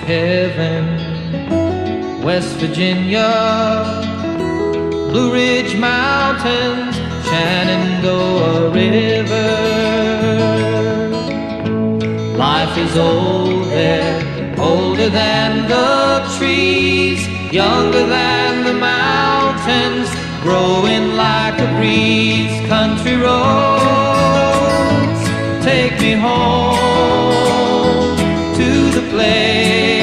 heaven. West Virginia, Blue Ridge Mountains, Shenandoah River. Life is old there, older than the trees, younger than the mountains, growing like a breeze. Country roads, take me home to the place